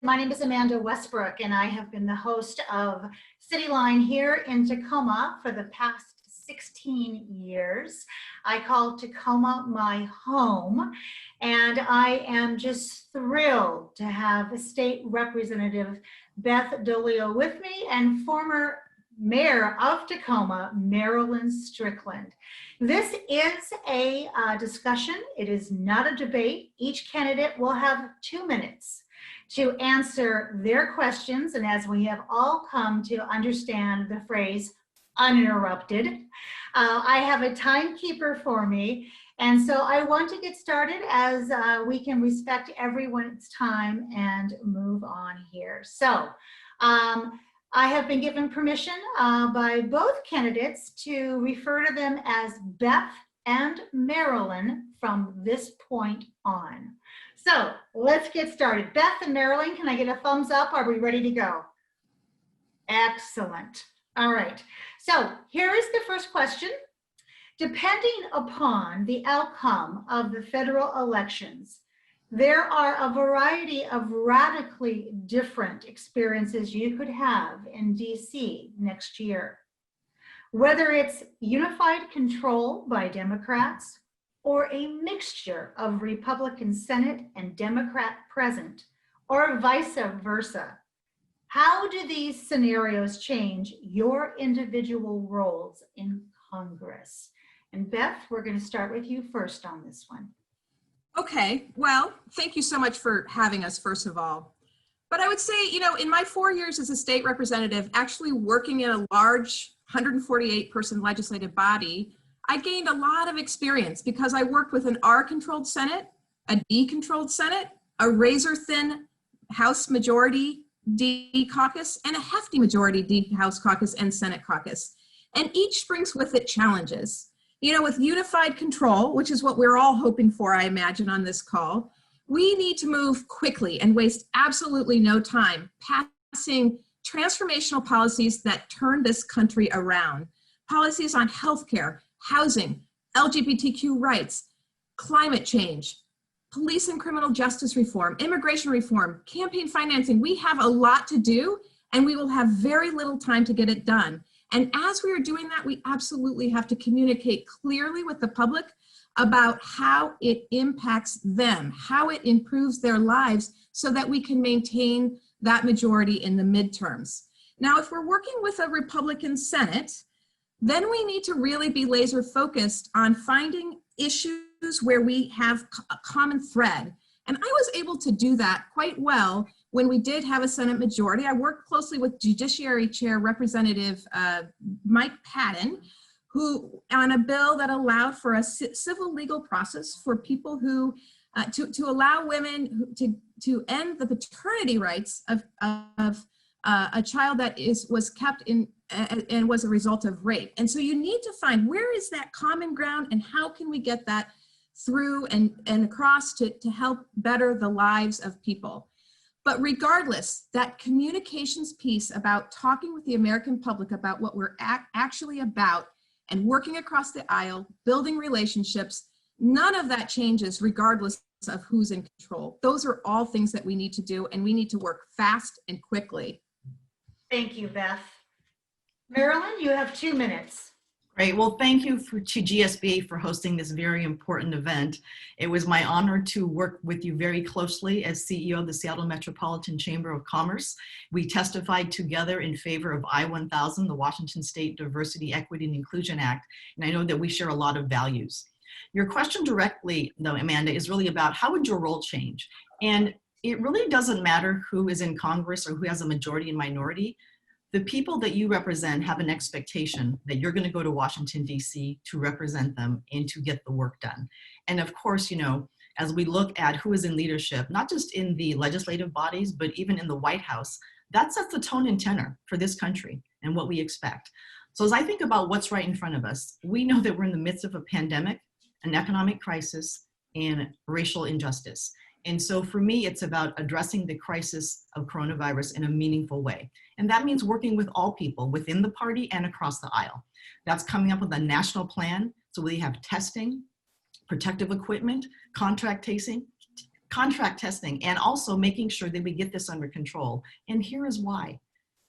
My name is Amanda Westbrook, and I have been the host of City Line here in Tacoma for the past 16 years. I call Tacoma my home, and I am just thrilled to have State Representative Beth Dolgio with me and former Mayor of Tacoma, Marilyn Strickland. This is a discussion. It is not a debate. Each candidate will have 2 minutes to answer their questions, and as we have all come to understand the phrase uninterrupted, I have a timekeeper for me, and so I want to get started as we can respect everyone's time and move on here. So I have been given permission by both candidates to refer to them as Beth and Marilyn from this point on. So let's get started. Beth and Marilyn, can I get a thumbs up? Are we ready to go? Excellent. All right. So here is the first question. Depending upon the outcome of the federal elections, there are a variety of radically different experiences you could have in DC next year. Whether it's unified control by Democrats, or a mixture of Republican Senate and Democrat present, or vice versa. How do these scenarios change your individual roles in Congress? And Beth, we're going to start with you first on this one. Okay, well, thank you so much for having us, first of all. But I would say, you know, in my 4 years as a state representative, actually working in a large 148-person legislative body, I gained a lot of experience because I worked with an R-controlled Senate, a D-controlled Senate, a razor-thin House Majority D caucus, and a hefty Majority D House caucus and Senate caucus. And each brings with it challenges. You know, with unified control, which is what we're all hoping for, I imagine, on this call, we need to move quickly and waste absolutely no time passing transformational policies that turn this country around. Policies on healthcare, housing, LGBTQ rights, climate change, police and criminal justice reform, immigration reform, campaign financing. We have a lot to do, and we will have very little time to get it done. And as we are doing that, we absolutely have to communicate clearly with the public about how it impacts them, how it improves their lives, so that we can maintain that majority in the midterms. Now, if we're working with a Republican Senate, then we need to really be laser focused on finding issues where we have a common thread. And I was able to do that quite well when we did have a Senate majority. I worked closely with Judiciary Chair Representative Mike Patton, who on a bill that allowed for a civil legal process for people who, to allow women to end the paternity rights of a child that was kept in and was a result of rape. And so you need to find where is that common ground and how can we get that through and across to help better the lives of people. But regardless, that communications piece about talking with the American public about what we're actually about and working across the aisle, building relationships, none of that changes regardless of who's in control. Those are all things that we need to do, and we need to work fast and quickly. Thank you, Beth. Marilyn, you have 2 minutes. Great. Well, thank you to GSBA for hosting this very important event. It was my honor to work with you very closely as CEO of the Seattle Metropolitan Chamber of Commerce. We testified together in favor of I-1000, the Washington State Diversity, Equity, and Inclusion Act, and I know that we share a lot of values. Your question directly, though, Amanda, is really about how would your role change? And it really doesn't matter who is in Congress or who has a majority and minority. The people that you represent have an expectation that you're going to go to Washington, D.C. to represent them and to get the work done. And of course, you know, as we look at who is in leadership, not just in the legislative bodies, but even in the White House, that sets the tone and tenor for this country and what we expect. So as I think about what's right in front of us, we know that we're in the midst of a pandemic, an economic crisis, and racial injustice. And so for me, it's about addressing the crisis of coronavirus in a meaningful way. And that means working with all people within the party and across the aisle. That's coming up with a national plan. So we have testing, protective equipment, contact contract testing, and also making sure that we get this under control. And here is why.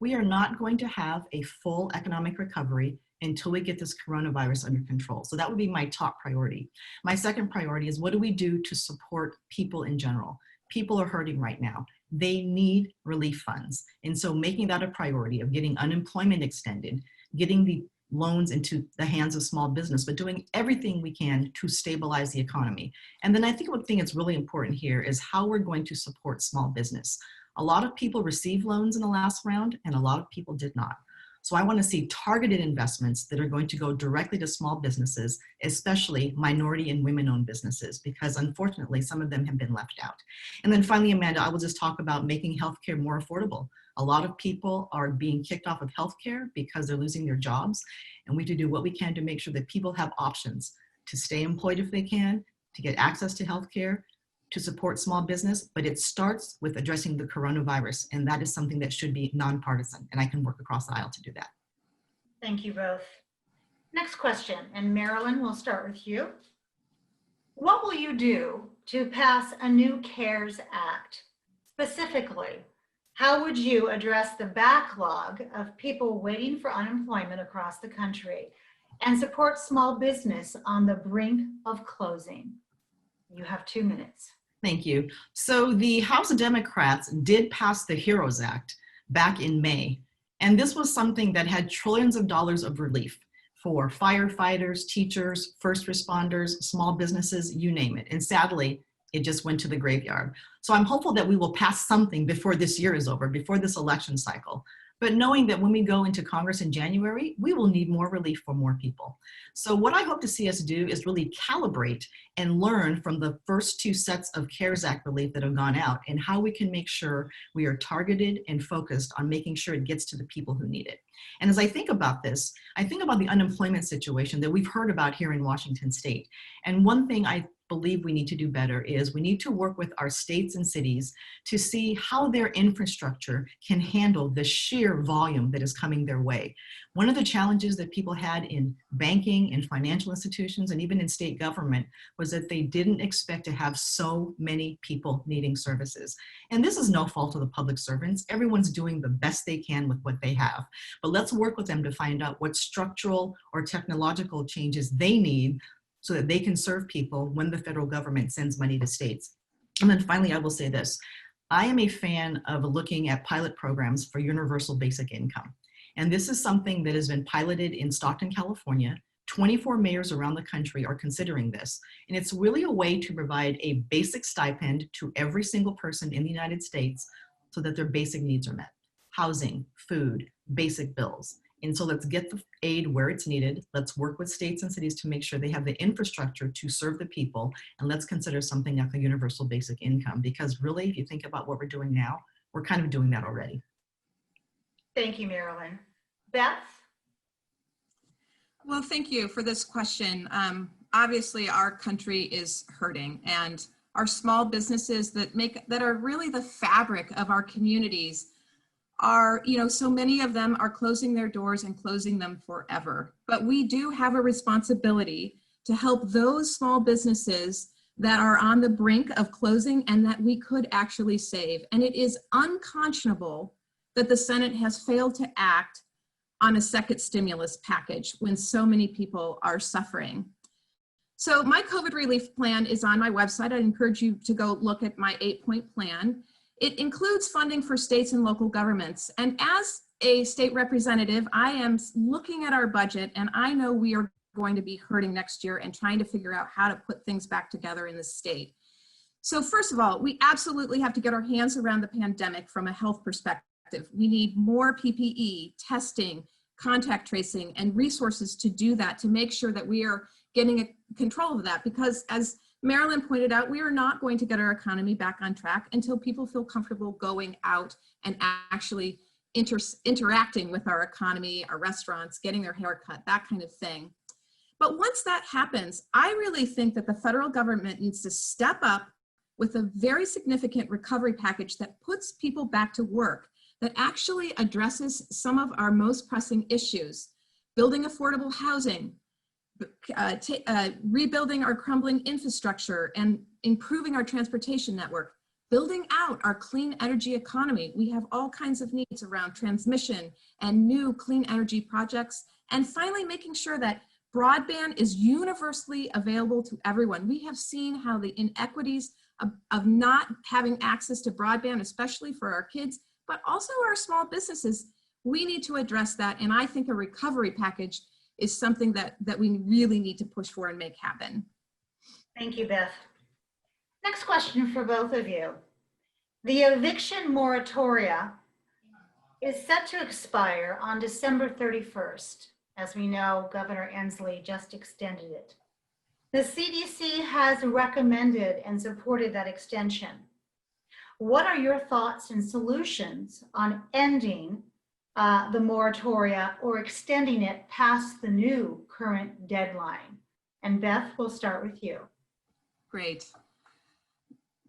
We are not going to have a full economic recovery until we get this coronavirus under control. So that would be my top priority. My second priority is, what do we do to support people in general? People are hurting right now. They need relief funds. And so making that a priority of getting unemployment extended, getting the loans into the hands of small business, but doing everything we can to stabilize the economy. And then I think one thing that's really important here is how we're going to support small business. A lot of people received loans in the last round, and a lot of people did not. So I want to see targeted investments that are going to go directly to small businesses, especially minority and women-owned businesses, because unfortunately, some of them have been left out. And then finally, Amanda, I will just talk about making healthcare more affordable. A lot of people are being kicked off of healthcare because they're losing their jobs, and we have to do what we can to make sure that people have options to stay employed if they can, to get access to healthcare, to support small business, but it starts with addressing the coronavirus, and that is something that should be nonpartisan, and I can work across the aisle to do that. Thank you both. Next question, and Marilyn, we'll start with you. What will you do to pass a new CARES Act? Specifically, how would you address the backlog of people waiting for unemployment across the country and support small business on the brink of closing? You have 2 minutes. Thank you. So the House Democrats did pass the HEROES Act back in May. And this was something that had trillions of dollars of relief for firefighters, teachers, first responders, small businesses, you name it. And sadly, it just went to the graveyard. So I'm hopeful that we will pass something before this year is over, before this election cycle. But knowing that when we go into Congress in January, we will need more relief for more people. So what I hope to see us do is really calibrate and learn from the first 2 sets of CARES Act relief that have gone out, and how we can make sure we are targeted and focused on making sure it gets to the people who need it. And as I think about this, I think about the unemployment situation that we've heard about here in Washington State. And one thing I believe we need to do better is we need to work with our states and cities to see how their infrastructure can handle the sheer volume that is coming their way. One of the challenges that people had in banking and financial institutions and even in state government was that they didn't expect to have so many people needing services. And this is no fault of the public servants. Everyone's doing the best they can with what they have. But let's work with them to find out what structural or technological changes they need so that they can serve people when the federal government sends money to states. And then finally, I will say this. I am a fan of looking at pilot programs for universal basic income. And this is something that has been piloted in Stockton, California. 24 mayors around the country are considering this. And it's really a way to provide a basic stipend to every single person in the United States so that their basic needs are met. Housing, food, basic bills. And so let's get the aid where it's needed. Let's work with states and cities to make sure they have the infrastructure to serve the people. And let's consider something like a universal basic income, because really, if you think about what we're doing now, we're kind of doing that already. Thank you, Marilyn. Beth? Well, thank you for this question. Obviously, our country is hurting, and our small businesses that are really the fabric of our communities are, so many of them are closing their doors and closing them forever. But we do have a responsibility to help those small businesses that are on the brink of closing and that we could actually save. And it is unconscionable that the Senate has failed to act on a second stimulus package when so many people are suffering. So my COVID relief plan is on my website. I encourage you to go look at my 8-point plan. It includes funding for states and local governments. And as a state representative, I am looking at our budget, and I know we are going to be hurting next year and trying to figure out how to put things back together in the state. So first of all, we absolutely have to get our hands around the pandemic from a health perspective. We need more PPE, testing, contact tracing, and resources to do that, to make sure that we are getting control of that, because as Marilyn pointed out, we are not going to get our economy back on track until people feel comfortable going out and actually interacting with our economy, our restaurants, getting their hair cut, that kind of thing. But once that happens, I really think that the federal government needs to step up with a very significant recovery package that puts people back to work, that actually addresses some of our most pressing issues: building affordable housing, rebuilding our crumbling infrastructure, and improving our transportation network, building out our clean energy economy. We have all kinds of needs around transmission and new clean energy projects, and finally making sure that broadband is universally available to everyone. We have seen how the inequities of not having access to broadband, especially for our kids, but also our small businesses. We need to address that, and I think a recovery package is something that we really need to push for and make happen. Thank you, Beth. Next question for both of you. The eviction moratoria is set to expire on December 31st. As we know, Governor Inslee just extended it. The CDC has recommended and supported that extension. What are your thoughts and solutions on ending the moratoria or extending it past the new current deadline? And Beth, we'll start with you. Great.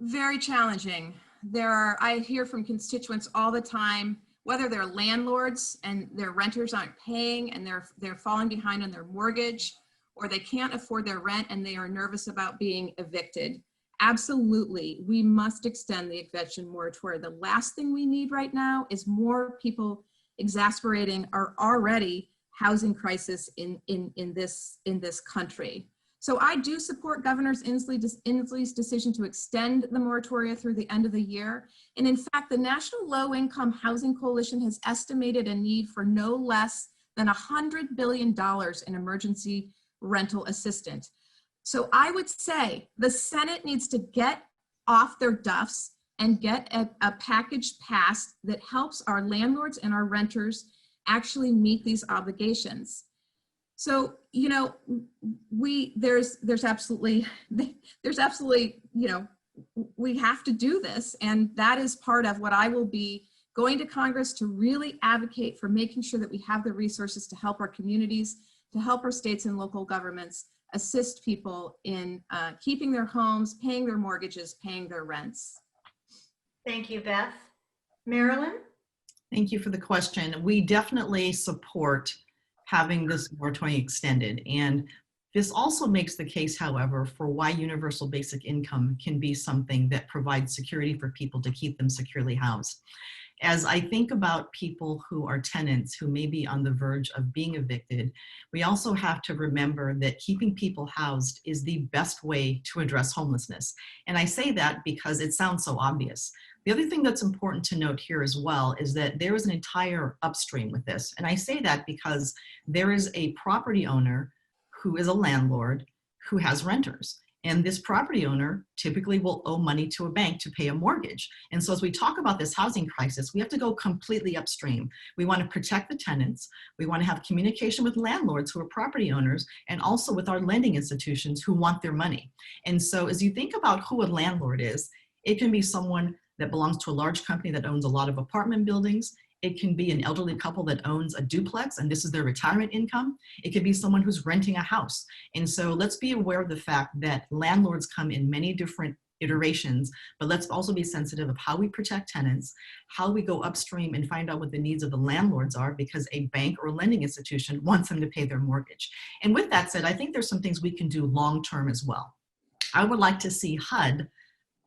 Very challenging. I hear from constituents all the time, whether they're landlords and their renters aren't paying and they're falling behind on their mortgage, or they can't afford their rent and they are nervous about being evicted. Absolutely, we must extend the eviction moratorium. The last thing we need right now is more people exacerbating our already housing crisis in this country. So I do support Governor Inslee's decision to extend the moratoria through the end of the year. And in fact, the National Low Income Housing Coalition has estimated a need for no less than $100 billion in emergency rental assistance. So I would say the Senate needs to get off their duffs and get a package passed that helps our landlords and our renters actually meet these obligations. So, you know, there's absolutely, you know, we have to do this. And that is part of what I will be going to Congress to really advocate for, making sure that we have the resources to help our communities, to help our states and local governments assist people in keeping their homes, paying their mortgages, paying their rents. Thank you, Beth. Marilyn? Thank you for the question. We definitely support having this moratorium extended. And this also makes the case, however, for why universal basic income can be something that provides security for people to keep them securely housed. As I think about people who are tenants who may be on the verge of being evicted, we also have to remember that keeping people housed is the best way to address homelessness. And I say that because it sounds so obvious. The other thing that's important to note here as well is that there is an entire upstream with this. And I say that because there is a property owner who is a landlord who has renters. And this property owner typically will owe money to a bank to pay a mortgage. And so as we talk about this housing crisis, we have to go completely upstream. We want to protect the tenants. We want to have communication with landlords who are property owners, and also with our lending institutions who want their money. And so as you think about who a landlord is, it can be someone that belongs to a large company that owns a lot of apartment buildings. It can be an elderly couple that owns a duplex and this is their retirement income. It could be someone who's renting a house. And so let's be aware of the fact that landlords come in many different iterations, but let's also be sensitive of how we protect tenants, how we go upstream and find out what the needs of the landlords are, because a bank or a lending institution wants them to pay their mortgage. And with that said, I think there's some things we can do long-term as well. I would like to see HUD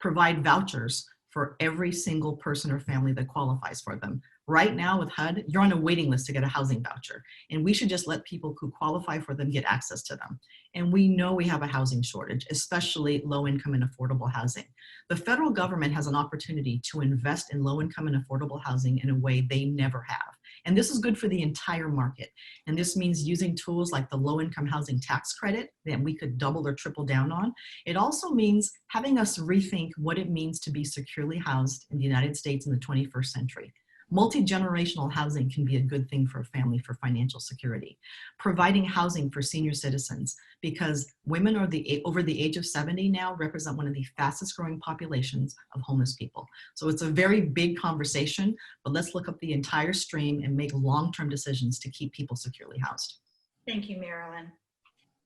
provide vouchers for every single person or family that qualifies for them. Right now with HUD, you're on a waiting list to get a housing voucher, and we should just let people who qualify for them get access to them. And we know we have a housing shortage, especially low income and affordable housing. The federal government has an opportunity to invest in low income and affordable housing in a way they never have. And this is good for the entire market. And this means using tools like the low income housing tax credit that we could double or triple down on. It also means having us rethink what it means to be securely housed in the United States in the 21st century. Multi-generational housing can be a good thing for a family for financial security. Providing housing for senior citizens, because women are over the age of 70 now represent one of the fastest growing populations of homeless people. So it's a very big conversation, but let's look up the entire stream and make long-term decisions to keep people securely housed. Thank you, Marilyn.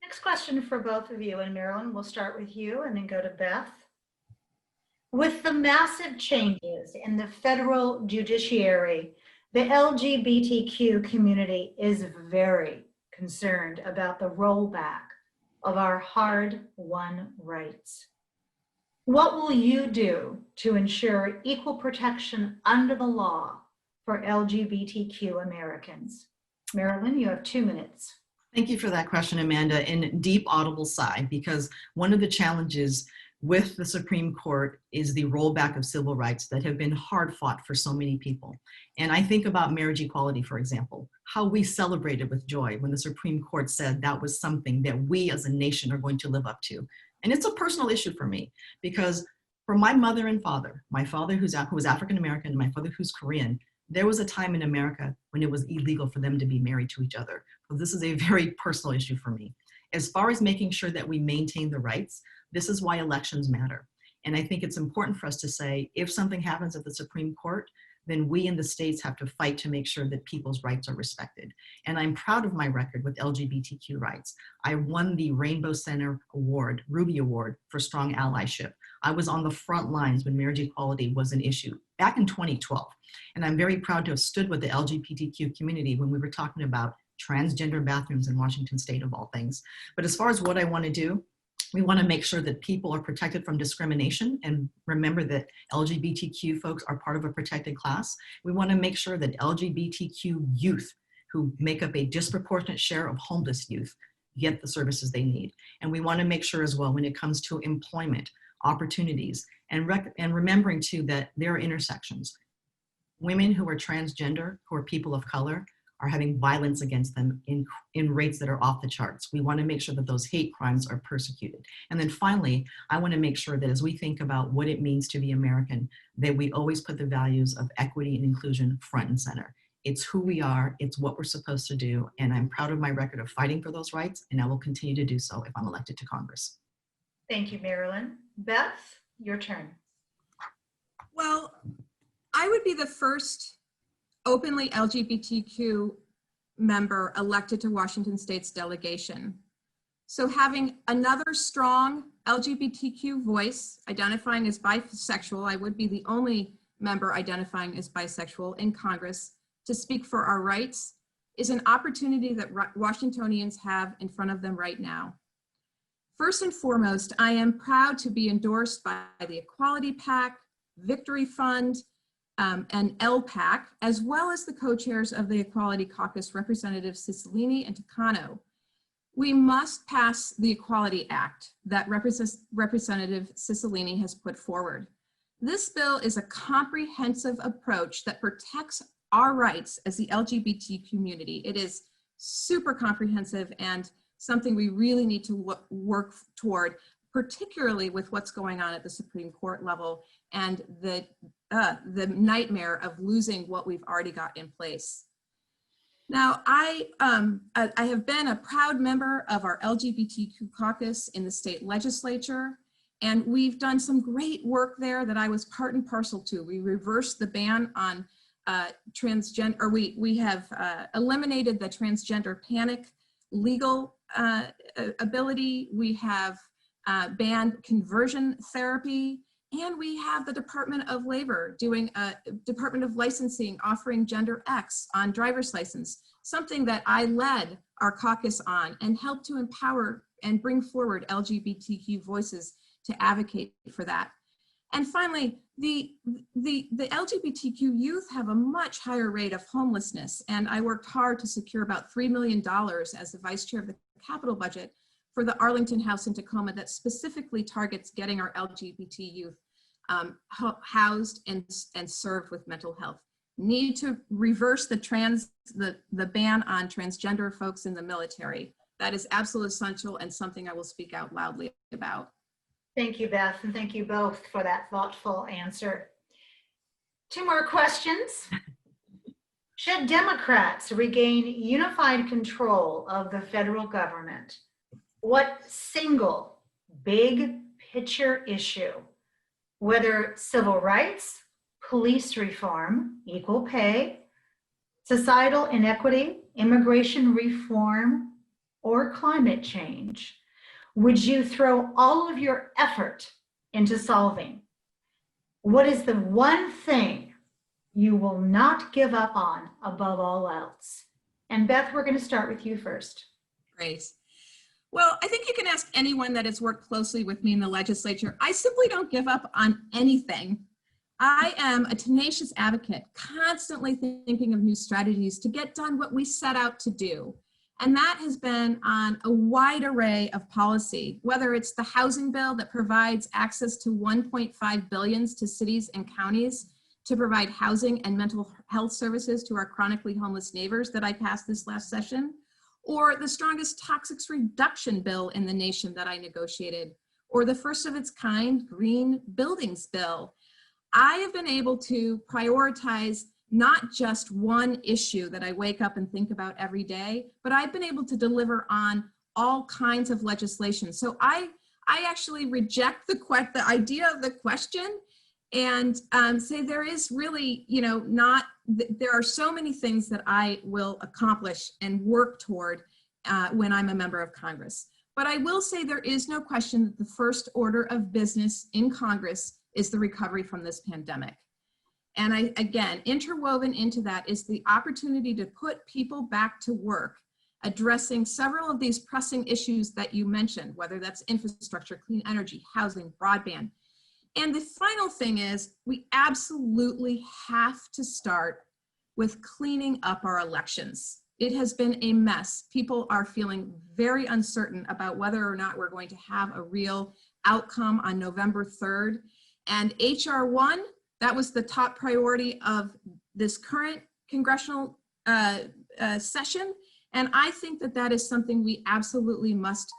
Next question for both of you, and Marilyn, we'll start with you and then go to Beth. With the massive changes in the federal judiciary, the LGBTQ community is very concerned about the rollback of our hard-won rights. What will you do to ensure equal protection under the law for LGBTQ Americans? Marilyn, you have 2 minutes. Thank you for that question, Amanda, in deep audible sigh, because one of the challenges with the Supreme Court is the rollback of civil rights that have been hard fought for so many people. And I think about marriage equality, for example, how we celebrated with joy when the Supreme Court said that was something that we as a nation are going to live up to. And it's a personal issue for me, because for my mother and father, my father who was African-American and my father who's Korean, there was a time in America when it was illegal for them to be married to each other. So this is a very personal issue for me. As far as making sure that we maintain the rights, this is why elections matter. And I think it's important for us to say, if something happens at the Supreme Court, then we in the states have to fight to make sure that people's rights are respected. And I'm proud of my record with LGBTQ rights. I won the Rainbow Center Award, Ruby Award, for strong allyship. I was on the front lines when marriage equality was an issue back in 2012. And I'm very proud to have stood with the LGBTQ community when we were talking about transgender bathrooms in Washington state, of all things. But as far as what I want to do, we want to make sure that people are protected from discrimination, and remember that LGBTQ folks are part of a protected class. We want to make sure that LGBTQ youth, who make up a disproportionate share of homeless youth, get the services they need. And we want to make sure as well, when it comes to employment, opportunities, and remembering too that there are intersections. Women who are transgender, who are people of color, are having violence against them in rates that are off the charts. We want to make sure that those hate crimes are persecuted. And then finally, I want to make sure that as we think about what it means to be American, that we always put the values of equity and inclusion front and center. It's who we are, it's what we're supposed to do, and I'm proud of my record of fighting for those rights, and I will continue to do so if I'm elected to Congress. Thank you, Marilyn. Beth, your turn. Well, I would be the first openly LGBTQ member elected to Washington State's delegation. So having another strong LGBTQ voice identifying as bisexual, I would be the only member identifying as bisexual in Congress to speak for our rights, is an opportunity that Washingtonians have in front of them right now. First and foremost, I am proud to be endorsed by the Equality PAC, Victory Fund, and LPAC, as well as the co-chairs of the Equality Caucus, Representative Cicilline and Takano. We must pass the Equality Act that Representative Cicilline has put forward. This bill is a comprehensive approach that protects our rights as the LGBT community. It is super comprehensive and something we really need to work toward, particularly with what's going on at the Supreme Court level and the nightmare of losing what we've already got in place. Now, I have been a proud member of our LGBTQ caucus in the state legislature, and we've done some great work there that I was part and parcel to. We reversed the ban on transgender, or we have eliminated the transgender panic legal ability. We have banned conversion therapy, and we have the Department of Labor doing a Department of Licensing offering gender X on driver's license, something that I led our caucus on and helped to empower and bring forward LGBTQ voices to advocate for that. And finally, the LGBTQ youth have a much higher rate of homelessness, and I worked hard to secure about $3 million as the vice chair of the Capitol budget for the Arlington House in Tacoma that specifically targets getting our LGBT youth housed and served with mental health. Need to reverse the ban on transgender folks in the military. That is absolutely essential and something I will speak out loudly about. Thank you, Beth, and thank you both for that thoughtful answer. 2 more questions. Should Democrats regain unified control of the federal government, what single big picture issue, whether civil rights, police reform, equal pay, societal inequity, immigration reform, or climate change, would you throw all of your effort into solving? What is the one thing you will not give up on above all else? And Beth, we're going to start with you first. Great. Well, I think you can ask anyone that has worked closely with me in the legislature. I simply don't give up on anything. I am a tenacious advocate, constantly thinking of new strategies to get done what we set out to do. And that has been on a wide array of policy, whether it's the housing bill that provides access to 1.5 billion to cities and counties to provide housing and mental health services to our chronically homeless neighbors that I passed this last session, or the strongest toxics reduction bill in the nation that I negotiated, or the first of its kind green buildings bill. I have been able to prioritize not just one issue that I wake up and think about every day, but I've been able to deliver on all kinds of legislation. So I actually reject the idea of the question and say there is really, there are so many things that I will accomplish and work toward when I'm a member of Congress. But I will say there is no question that the first order of business in Congress is the recovery from this pandemic. And again, interwoven into that is the opportunity to put people back to work, addressing several of these pressing issues that you mentioned, whether that's infrastructure, clean energy, housing, broadband. And the final thing is we absolutely have to start with cleaning up our elections. It has been a mess. People are feeling very uncertain about whether or not we're going to have a real outcome on November 3rd. And HR 1, that was the top priority of this current congressional session. And I think that that is something we absolutely must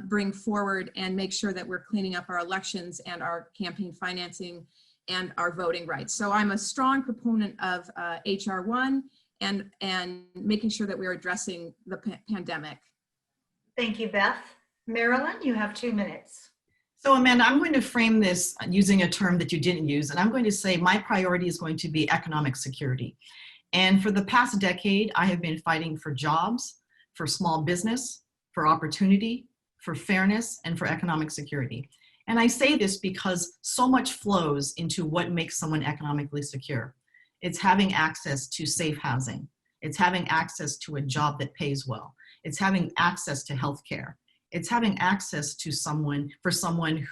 bring forward and make sure that we're cleaning up our elections and our campaign financing and our voting rights. So I'm a strong proponent of HR 1 and making sure that we're addressing the pandemic. Thank you, Beth. Marilyn, you have 2 minutes. So Amanda, I'm going to frame this using a term that you didn't use, and I'm going to say my priority is going to be economic security. And for the past decade, I have been fighting for jobs, for small business, for opportunity, for fairness, and for economic security. And I say this because so much flows into what makes someone economically secure. It's having access to safe housing. It's having access to a job that pays well. It's having access to healthcare. It's having access to someone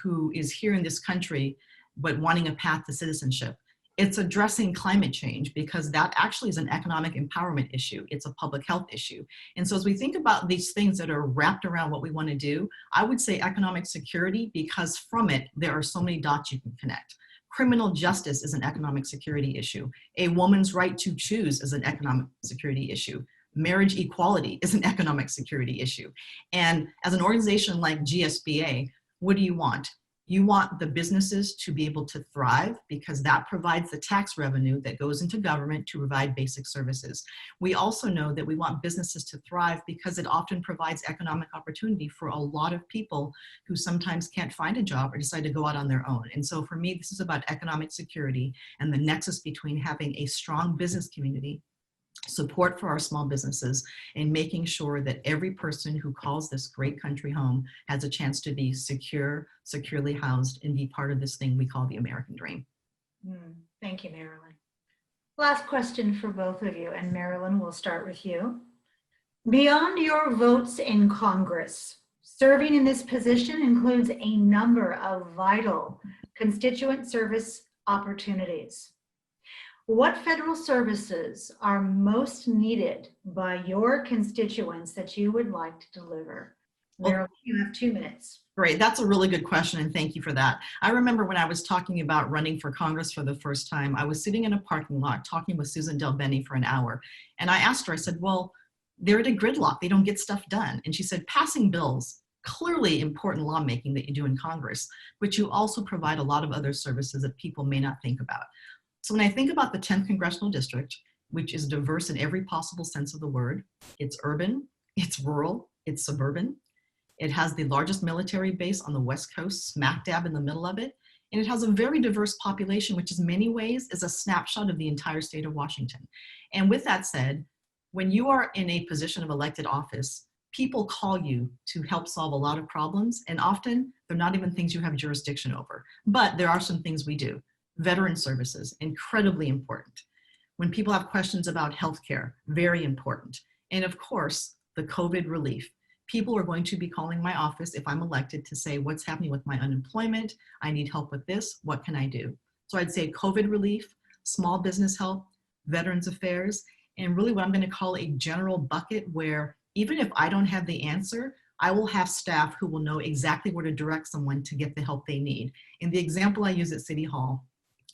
who is here in this country, but wanting a path to citizenship. It's addressing climate change because that actually is an economic empowerment issue. It's a public health issue. And so as we think about these things that are wrapped around what we want to do, I would say economic security because from it, there are so many dots you can connect. Criminal justice is an economic security issue. A woman's right to choose is an economic security issue. Marriage equality is an economic security issue. And as an organization like GSBA, what do you want? You want the businesses to be able to thrive because that provides the tax revenue that goes into government to provide basic services. We also know that we want businesses to thrive because it often provides economic opportunity for a lot of people who sometimes can't find a job or decide to go out on their own. And so for me, this is about economic security and the nexus between having a strong business community, support for our small businesses, and making sure that every person who calls this great country home has a chance to be secure, securely housed, and be part of this thing we call the American dream. Thank you, Marilyn. Last question for both of you, and Marilyn, we'll start with you. Beyond your votes in Congress, serving in this position includes a number of vital constituent service opportunities. What federal services are most needed by your constituents that you would like to deliver? Marilyn, you have 2 minutes. Great, that's a really good question, and thank you for that. I remember when I was talking about running for Congress for the first time, I was sitting in a parking lot talking with Susan Del Bene for an hour, and I asked her, I said, well, they're at a gridlock, they don't get stuff done. And she said, passing bills, clearly important lawmaking that you do in Congress, but you also provide a lot of other services that people may not think about. So when I think about the 10th Congressional District, which is diverse in every possible sense of the word, it's urban, it's rural, it's suburban. It has the largest military base on the West Coast, smack dab in the middle of it. And it has a very diverse population, which in many ways is a snapshot of the entire state of Washington. And with that said, when you are in a position of elected office, people call you to help solve a lot of problems. And often they're not even things you have jurisdiction over, but there are some things we do. Veteran services, incredibly important. When people have questions about healthcare, very important. And of course, the COVID relief. people are going to be calling my office if I'm elected to say, what's happening with my unemployment? I need help with this. What can I do? So I'd say COVID relief, small business help, Veterans Affairs, and really what I'm going to call a general bucket where even if I don't have the answer, I will have staff who will know exactly where to direct someone to get the help they need. In the example I use at City Hall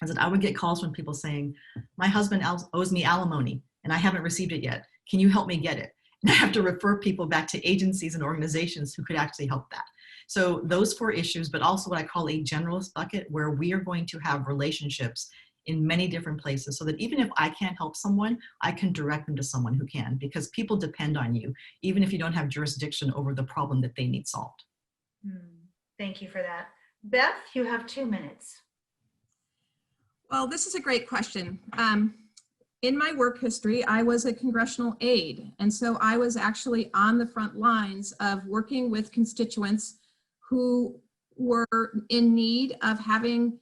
is that I would get calls from people saying, my husband owes me alimony and I haven't received it yet. Can you help me get it? And I have to refer people back to agencies and organizations who could actually help that. So those 4 issues, but also what I call a generalist bucket where we are going to have relationships in many different places so that even if I can't help someone, I can direct them to someone who can, because people depend on you, even if you don't have jurisdiction over the problem that they need solved. Thank you for that. Beth, you have 2 minutes. Well, this is a great question. In my work history, I was a congressional aide, and so I was actually on the front lines of working with constituents who were in need of having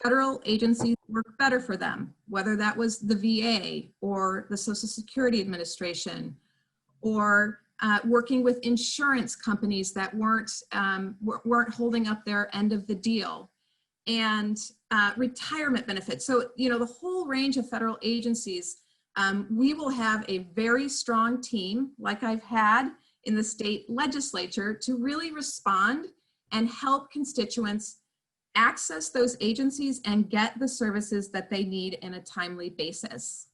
federal agencies work better for them, whether that was the VA or the Social Security Administration, or working with insurance companies that weren't holding up their end of the deal, and retirement benefits. So, you know, the whole range of federal agencies, we will have a very strong team, like I've had in the state legislature, to really respond and help constituents access those agencies and get the services that they need in a timely basis.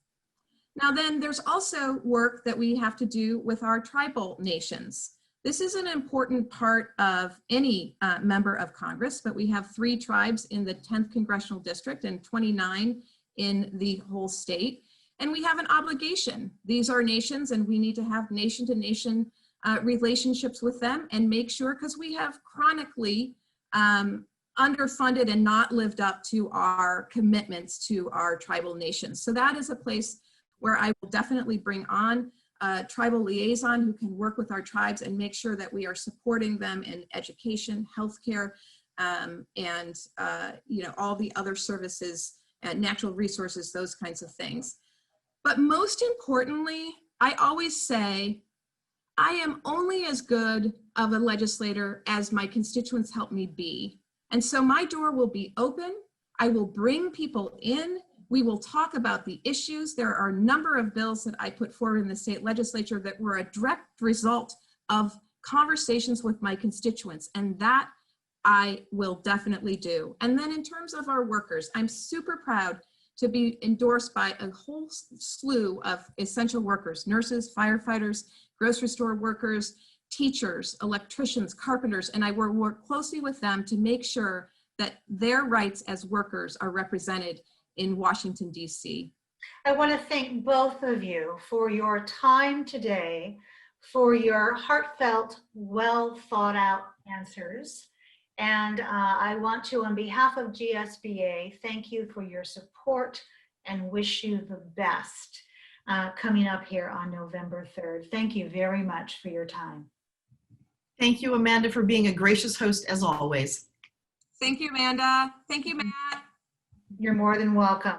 Now then, there's also work that we have to do with our tribal nations. This is an important part of any member of Congress, but we have 3 tribes in the 10th Congressional District and 29 in the whole state. And we have an obligation. These are nations, and we need to have nation-to-nation relationships with them and make sure, because we have chronically underfunded and not lived up to our commitments to our tribal nations. So that is a place where I will definitely bring on a tribal liaison who can work with our tribes and make sure that we are supporting them in education, healthcare, and you know, all the other services, natural resources, those kinds of things. But most importantly, I always say, I am only as good of a legislator as my constituents help me be. And so my door will be open. I will bring people in. We will talk about the issues. There are a number of bills that I put forward in the state legislature that were a direct result of conversations with my constituents, and that I will definitely do. And then in terms of our workers, I'm super proud to be endorsed by a whole slew of essential workers, nurses, firefighters, grocery store workers, teachers, electricians, carpenters, and I will work closely with them to make sure that their rights as workers are represented in Washington, D.C. I want to thank both of you for your time today, for your heartfelt, well thought out answers. And I want to, on behalf of GSBA, thank you for your support and wish you the best coming up here on November 3rd. Thank you very much for your time. Thank you, Amanda, for being a gracious host as always. Thank you, Amanda. Thank you, Matt. You're more than welcome.